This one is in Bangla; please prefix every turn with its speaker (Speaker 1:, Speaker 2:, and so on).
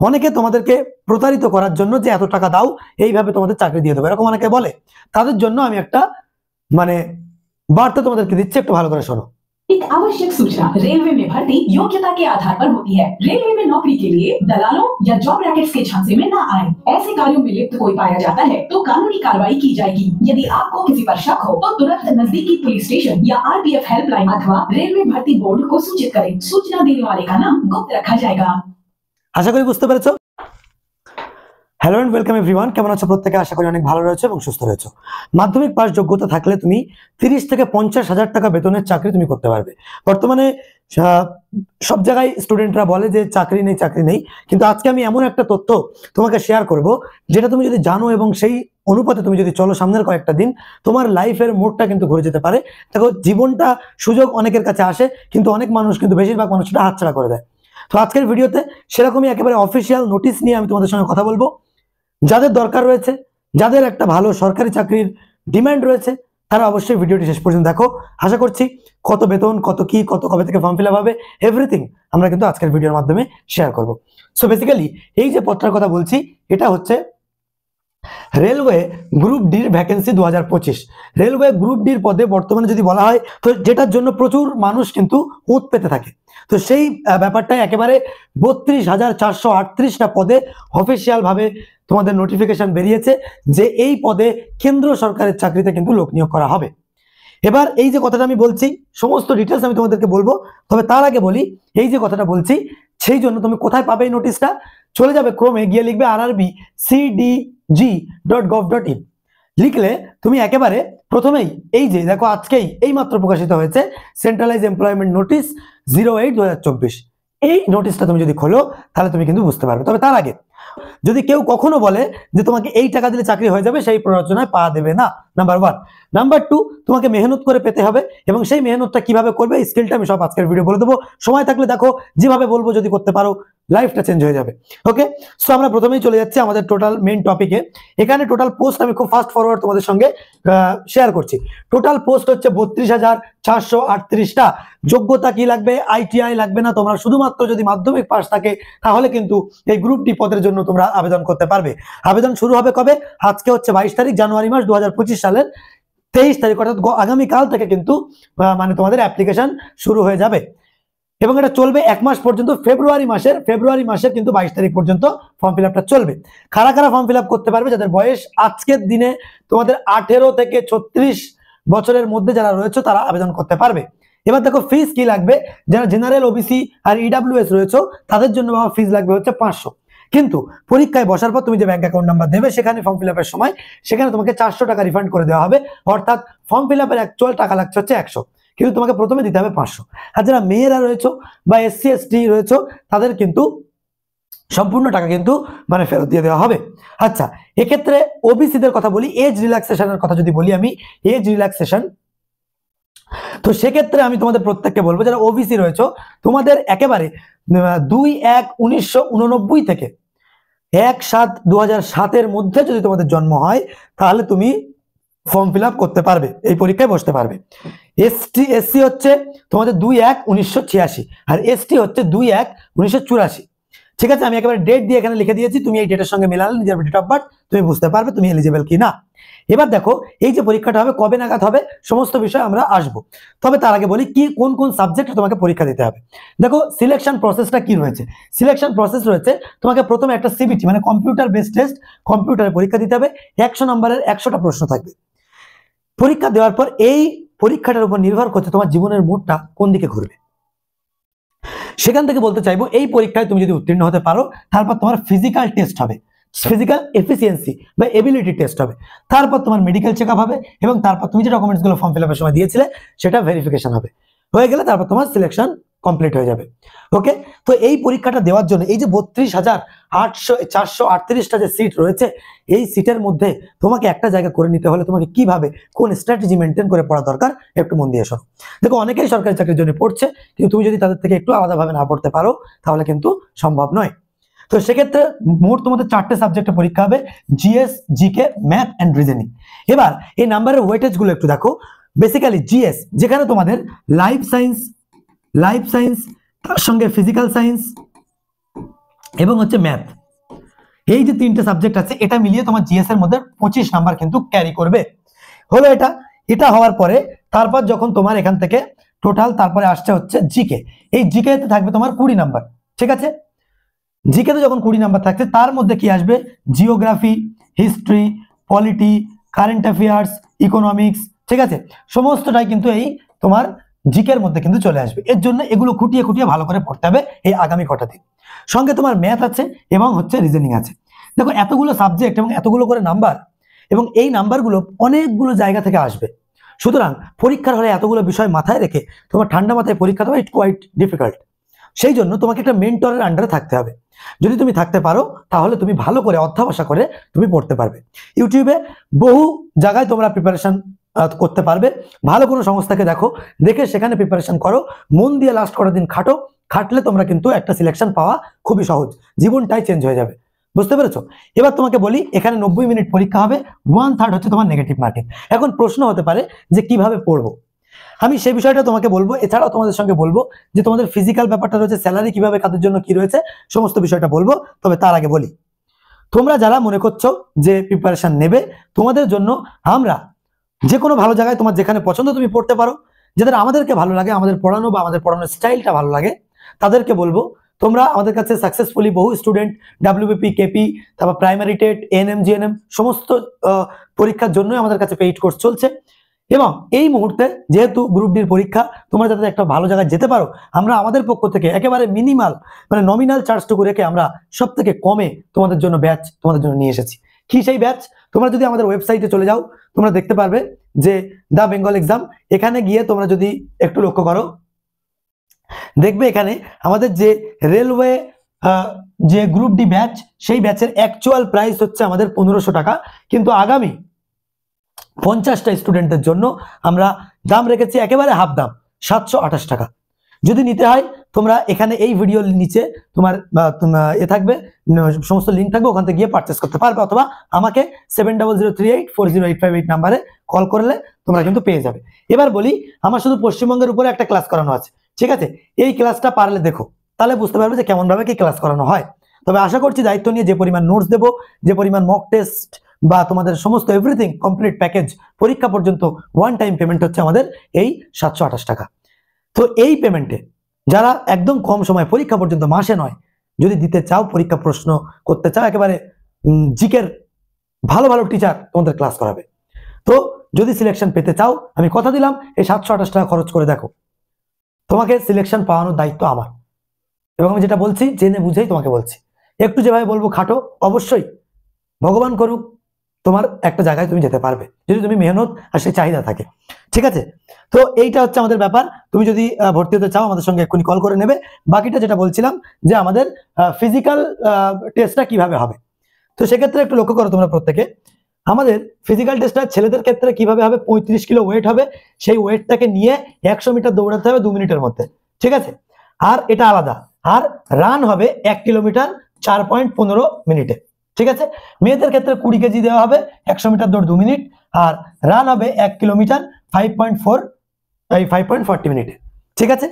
Speaker 1: অনেকে তোমাদেরকে প্রতারিত করার জন্য যে এত টাকা দাও এইভাবে তোমাদের চাকরি দিয়ে দেবো এরকম অনেকে বলে, তাদের জন্য আমি একটা মানে বার্ता তোমাদেরকে দিচ্ছি, একটু ভালো করে শোনো।
Speaker 2: एक आवश्यक सूचना, रेलवे में भर्ती योग्यता के आधार पर होती है। रेलवे में नौकरी के लिए दलालों या जॉब रैकेट्स के झांसे में न आए। ऐसे कार्यों में लिप्त कोई पाया जाता है तो कानूनी कार्रवाई की जाएगी। यदि आपको किसी पर शक हो तो तुरंत नजदीकी पुलिस स्टेशन या RPF हेल्पलाइन अथवा रेलवे भर्ती बोर्ड को सूचित करें। सूचना देने वाले का नाम गुप्त रखा जाएगा।
Speaker 1: আশা করি বুঝতে পেরেছো। হ্যালো এন্ড ওয়েলকাম এভরিওয়ান, কেমন আছো প্রত্যেকে? আশা করি অনেক ভালো রয়েছে এবং সুস্থ রয়েছে। মাধ্যমিক পাস যোগ্যতা থাকলে তুমি 30 থেকে 50,000 টাকা বেতনের চাকরি তুমি করতে পারবে। বর্তমানে সব জায়গায় স্টুডেন্টরা বলে যে চাকরি নেই, কিন্তু আজকে আমি এমন একটা তথ্য তোমাকে শেয়ার করব যেটা তুমি যদি জানো এবং সেই অনুপাতে তুমি যদি চলো সামনের কয়েকটা দিন, তোমার লাইফের মোড়টা কিন্তু ঘুরে যেতে পারে। দেখো, জীবনটা সুযোগ অনেকের কাছে আসে, কিন্তু অনেক মানুষ কিন্তু বেশিরভাগ মানুষ সেটা হাতছাড়া করে দেয়। তো আজকের ভিডিওতে সেরকমই একেবারে অফিসিয়াল নোটিশ নিয়ে আমি তোমাদের সঙ্গে কথা বলবো। যাদের দরকার রয়েছে, যাদের একটা ভালো সরকারি চাকরির ডিমান্ড রয়েছে, তারা অবশ্যই ভিডিওটি শেষ পর্যন্ত দেখো। আশা করছি কত বেতন, কত কি, কত কবে থেকে ফর্ম ফিল আপ হবে, এভরিথিং আমরা কিন্তু আজকের ভিডিওর মাধ্যমে শেয়ার করব। সো বেসিক্যালি এই যে পত্রের কথা বলছি, এটা হচ্ছে রেলওয়ে গ্রুপ ডির ভ্যাকেন্সি 2025। রেলওয়ে গ্রুপ ডির পদে বর্তমানে যদি বলা হয় তো যেটার জন্য প্রচুর মানুষ কিন্তু উৎ পেতে থাকে, তো সেই ব্যাপারটাই একেবারে 32,438টা পদে অফিসিয়াল ভাবে তোমাদের নোটিফিকেশন বেরিয়েছে যে এই পদে কেন্দ্র সরকারের চাকরিতে কিন্তু লোক নিয়োগ করা হবে। এবার এই যে কথাটা আমি বলছি, সমস্ত ডিটেলস আমি তোমাদেরকে বলবো, তবে তার আগে বলি এই যে কথাটা বলছি সেই জন্য তুমি কোথায় পাবে এই নোটিশটা? চলে যাবে ক্রোমে, গিয়ে লিখবে rrbcdg.gov.in। লিখলে তুমি একেবারে প্রথমেই এই যে দেখো আজকেই এই মাত্র প্রকাশিত হয়েছে সেন্ট্রালাইজ এমপ্লয়মেন্ট নোটিশ 08/2024, এই নোটিশটা তুমি যদি খোলো তাহলে তুমি কিন্তু বুঝতে পারবে। তবে তার আগে যদি কেউ কখনো বলে যে তোমাকে এই টাকা দিলে চাকরি হয়ে যাবে, সেই প্ররোচনায় পা দেবে না, নাম্বার 1। নাম্বার 2, তোমাকে মেহনত করে পেতে হবে, এবং সেই মেহনতটা কিভাবে করবে এই স্কিলটা আমি সব আজকের ভিডিও বলে দেবো। সময় থাকলে দেখো, যেভাবে বলবো যদি করতে পারো লাইফটা চেঞ্জ হয়ে যাবে। ওকে, সো আমরা প্রথমেই চলে যাচ্ছি আমাদের টোটাল মেইন টপিকে। এখানে টোটাল পোস্ট আমি খুব ফাস্ট ফরওয়ার্ড তোমাদের সঙ্গে শেয়ার করছি। টোটাল পোস্ট হচ্ছে 32,438টা। যোগ্যতা কি লাগবে? ITI লাগবে না, তোমরা শুধুমাত্র যদি মাধ্যমিক পাস থাকে তাহলে কিন্তু এই গ্রুপ ডি পদের জন্য তোমরা আবেদন করতে পারবে। আবেদন শুরু হবে কবে? আজকে হচ্ছে 22 তারিখ জানুয়ারি মাস 2025 সালের 23 তারিখ, অর্থাৎ আগামীকাল থেকে কিন্তু মানে তোমাদের অ্যাপ্লিকেশন শুরু হয়ে যাবে এবং এটা চলবে 1 মাস পর্যন্ত। ফেব্রুয়ারি মাসের কিন্তু 22 তারিখ পর্যন্ত ফর্ম ফিল আপটা চলবে। কারা কারা ফর্ম ফিল আপ করতে পারবে? যাদের বয়স আজকের দিনে তোমাদের 18 থেকে 36 বছরের মধ্যে যারা রয়েছে তারা আবেদন করতে পারবে। এবার দেখো ফিস কি লাগবে। যারা জেনারেল, ওবিসি আর EWS রয়েছে তাদের জন্য ফিস লাগবে হচ্ছে 500। কিন্তু পরীক্ষায় বসার পর তুমি যে ব্যাংক অ্যাকাউন্ট নাম্বার দেবে সেখানে ফর্ম ফিল আপের সময় সেখানে তোমাকে 400 টাকা রিফান্ড করে দেওয়া হবে, অর্থাৎ ফর্ম ফিল আপের অ্যাকচুয়াল টাকা লাগছে হচ্ছে 100, কিন্তু তোমাকে প্রথমে দিতে হবে 500। আর যারা মেয়েরা রয়েছে বা SC ST রয়েছে তাদের কিন্তু সম্পূর্ণ টাকা কিন্তু মানে ফেরত দিয়ে দেওয়া হবে। আচ্ছা, এক্ষেত্রে ওবিসিদের কথা বলি, এজ রিল্যাক্সেশনের কথা যদি বলি আমি, এজ রিল্যাক্সেশন, তো সেক্ষেত্রে আমি তোমাদের প্রত্যেককে বলবো যারা ওবিসি রয়েছে তোমাদের একেবারে 2/1/1989 থেকে 1/7/2007 মধ্যে যদি তোমাদের জন্ম হয় তাহলে তুমি ফর্ম ফিল আপ করতে পারবে, এই পরীক্ষায় বসতে পারবে। SC হচ্ছে তোমাদের 2/1/1986 আর ST হচ্ছে 2/1/1984। ঠিক আছে, আমি একেবারে ডেট দিয়ে এখানে লিখে দিয়েছি, তুমি এই ডেটের সঙ্গে মেলালে নিজের ডেট অফ বার্থ তুমি বুঝতে পারবে তুমি এলিজিবল কি না। এবার দেখো এই যে পরীক্ষাটা হবে কবে নাগাদ হবে সমস্ত বিষয় আমরা আসবো, তবে তার আগে বলি কি কোন কোন সাবজেক্টে তোমাকে পরীক্ষা দিতে হবে। দেখো সিলেকশন প্রসেসটা কি রয়েছে। সিলেকশন প্রসেস রয়েছে, তোমাকে প্রথমে একটা CBT মানে কম্পিউটার বেসড টেস্ট, কম্পিউটারে পরীক্ষা দিতে হবে। 100 নম্বরের 100টা প্রশ্ন থাকবে। পরীক্ষা দেওয়ার পর এই পরীক্ষাটার উপর নির্ভর করছে তোমার জীবনের মোড়টা কোন দিকে ঘুরবে। সেখান থেকে বলতে চাইবো এই পরীক্ষায় তুমি যদি উত্তীর্ণ হতে পারো তারপর তোমার ফিজিক্যাল টেস্ট হবে, ফিজিক্যাল এফিসিয়েন্সি বা এবিলিটি টেস্ট হবে, তারপর তোমার মেডিকেল চেকআপ হবে এবং তারপর তুমি যে ডকুমেন্টসগুলো ফর্ম ফিল আপের সময় দিয়েছিলে সেটা ভেরিফিকেশন হবে। হয়ে গেলে তারপর তোমার সিলেকশন কমপ্লিট হয়ে যাবে। ওকে, তো এই পরীক্ষাটা দেওয়ার জন্য এই যে 32,438টা যে সিট রয়েছে এই সিটের মধ্যে তোমাকে একটা জায়গা করে নিতে হলে তোমাকে কিভাবে কোন স্ট্র্যাটেজি মেনটেন করে পড়া দরকার একটু মন দিয়ে শোনো। দেখো অনেকেই সরকারি চাকরির জন্য পড়ছে, কিন্তু তুমি যদি তাদের থেকে একটু আলাদাভাবে না পড়তে পারো তাহলে কিন্তু সম্ভব নয়। তো সেক্ষেত্রে মোট তোমাদের 4টে সাবজেক্টে পরীক্ষা হবে, GS, GK, math and reasoning. এবার এই নাম্বারের ওয়েটেজ গুলো একটু দেখো। বেসিক্যালি GS যেখানে তোমাদের লাইফ সায়েন্স তার সঙ্গে ফিজিক্যাল সায়েন্স এবং হচ্ছে ম্যাথ। এই যে 3টে সাবজেক্ট আছে এটা মিলিয়ে তোমার জিএস এর মধ্যে 25 নাম্বার কিন্তু ক্যারি করবে। হলো এটা হওয়ার পরে তারপর যখন তোমার এখান থেকে টোটাল তারপরে আসছে হচ্ছে জিকে। এই জিকে তে থাকবে তোমার 20 নাম্বার, ঠিক আছে। জিকে তে যখন 20 নাম্বার থাকছে তার মধ্যে কি আসবে, geography, history, polity, current affairs, economics, ঠিক আছে, সমস্তটাই কিন্তু এই তোমার জিকের মধ্যে কিন্তু চলে আসবে। এর জন্য এগুলো খুঁটিয়ে খুঁটিয়ে ভালো করে পড়তে হবে এই আগামী কটা দিন। সঙ্গে তোমার ম্যাথ আছে এবং হচ্ছে রিজনিং আছে। দেখো এতগুলো সাবজেক্ট এবং এতগুলো করে নাম্বার, এবং এই নাম্বারগুলো অনেকগুলো জায়গা থেকে আসবে। সুতরাং পরীক্ষার হলে এতগুলো বিষয় মাথায় রেখে তোমার ঠান্ডা মাথায় পরীক্ষা দেওয়া ইট কোয়াইট ডিফিকাল্ট। সেই জন্য তোমাকে একটা মেন্টরের আন্ডারে থাকতে হবে। যদি তুমি থাকতে পারো তাহলে তুমি ভালো করে অধ্যবসায় করে তুমি পড়তে পারবে। ইউটিউবে বহু জায়গায় তোমরা প্রিপারেশন করতে পারবে। ভালো কোনো সংস্থাকে দেখে সেখানে প্রিপারেশন করো, মন দিয়ে লাস্ট কটা দিন খাটলে তোমরা কিন্তু একটা সিলেকশন পাওয়া খুবই সহজ, জীবনটাই চেঞ্জ হয়ে যাবে। বুঝতে পেরেছো? এবার তোমাকে বলি, এখানে 90 মিনিট পরীক্ষা হবে, 1/3 হচ্ছে তোমার নেগেটিভ মার্কিং। এখন প্রশ্ন হতে পারে যে কিভাবে পড়বো, আমি সেই বিষয়টা তোমাকে বলবো। এছাড়াও তোমাদের সঙ্গে বলবো যে তোমাদের ফিজিক্যাল ব্যাপারটা রয়েছে, স্যালারি কিভাবে কাদের জন্য কি রয়েছে, সমস্ত বিষয়টা বলবো। তবে তার আগে বলি, তোমরা যারা মনে করছো যে প্রিপারেশন নেবে, তোমাদের জন্য আমরা যে কোনো ভালো জায়গায় তোমার যেখানে পছন্দ তুমি পড়তে পারো, যাদের আমাদেরকে ভালো লাগে, আমাদের পড়ানো বা আমাদের পড়ানোর স্টাইলটা ভালো লাগে, তাদেরকে বলবো তোমরা আমাদের কাছে সাকসেসফুলি বহু স্টুডেন্ট ডাব্লিউবিপি, কেপি, তারপর প্রাইমারি টেট, এএনএম, জিএনএম সমস্ত পরীক্ষার জন্যই আমাদের কাছে পেইড কোর্স চলছে। এবং এই মুহূর্তে যেহেতু গ্রুপ ডির পরীক্ষা, তোমরা যাতে একটা ভালো জায়গায় যেতে পারো, আমরা আমাদের পক্ষ থেকে একেবারে মিনিমাল মানে নমিনাল চার্জটুকু রেখে আমরা সব থেকে কমে তোমাদের জন্য ব্যাচ তোমাদের জন্য নিয়ে এসেছি। কি সেই ব্যাচ? তোমরা যদি আমাদের ওয়েবসাইটে চলে যাও, তোমরা দেখতে পারবে যে দ্য বেঙ্গল এক্সাম। এখানে গিয়ে তোমরা যদি একটু লক্ষ্য করো, দেখবে এখানে আমাদের যে রেলওয়ে যে গ্রুপ ডি ব্যাচ, সেই ব্যাচের অ্যাকচুয়াল প্রাইস হচ্ছে আমাদের 1500 টাকা, কিন্তু আগামী 50টা স্টুডেন্টদের জন্য আমরা দাম রেখেছি একেবারে হাফ দাম, 728 টাকা। যদি নিতে হয় তোমরা এখানে এই ভিডিওর নিচে তোমার থাকবে, সমস্ত লিঙ্ক থাকবে, ওখান থেকে গিয়ে পারচেস করতে পারবে, অথবা আমাকে 7003840858 নাম্বারে কল করলে তোমরা কিন্তু পেয়ে যাবে। এবার বলি, আমার শুধু পশ্চিমবঙ্গের উপরে একটা ক্লাস করানো আছে, ঠিক আছে। এই ক্লাসটা পারলে দেখো, তাহলে বুঝতে পারবে যে কেমন ভাবে কি ক্লাস করানো হয়। তবে আশা করছি দায়িত্ব নিয়ে যে পরিমাণ নোটস দেবো, যে পরিমাণ মক টেস্ট বা তোমাদের সমস্ত এভরিথিং কমপ্লিট প্যাকেজ, পরীক্ষা পর্যন্ত ওয়ান টাইম পেমেন্ট হচ্ছে আমাদের এই 728 টাকা। তো এই পেমেন্টে যারা একদম কম সময় পরীক্ষা পর্যন্ত, মাসে নয়, যদি দিতে চাও, পরীক্ষা প্রশ্ন করতে চাও, একেবারে জিকের ভালো ভালো টিচার তোমাদের ক্লাস করাবে। তো যদি সিলেকশন পেতে চাও, আমি কথা দিলাম এই 728 টাকা খরচ করে দেখো, তোমাকে সিলেকশন পাওয়ানোর দায়িত্ব আমার। এবং আমি যেটা বলছি জেনে বুঝেই তোমাকে বলছি, একটু যেভাবে বলবো খাটো, অবশ্যই ভগবান করুক তোমার একটা জায়গায় তুমি যেতে পারবে, যদি তুমি মেহনত আর সেই চাহিদা থাকে, ঠিক আছে। তো এইটা হচ্ছে আমাদের ব্যাপার। তুমি যদি ভর্তি হতে চাও আমাদের সঙ্গে এক্ষুনি কল করে নেবে। বাকিটা যেটা বলছিলাম যে আমাদের ফিজিক্যাল টেস্টটা কিভাবে হবে, তো সেক্ষেত্রে একটু লক্ষ্য করো তোমরা প্রত্যেকে, আমাদের ফিজিক্যাল টেস্টটা ছেলেদের ক্ষেত্রে কিভাবে হবে, 35 কিলো ওয়েট হবে, সেই ওয়েটটাকে নিয়ে 100 মিটার দৌড়াতে হবে 2 মিনিটের মধ্যে, ঠিক আছে। আর এটা আলাদা। আর রান হবে 1 কিলোমিটার 4.15 মিনিটে, ঠিক আছে। মেয়েদের ক্ষেত্রে 20 কেজি দেওয়া হবে, 100 মিটার দৌড় 2 মিনিট, আর রান হবে 1 কিলোমিটার 5.40 মিনিটে, ঠিক আছে।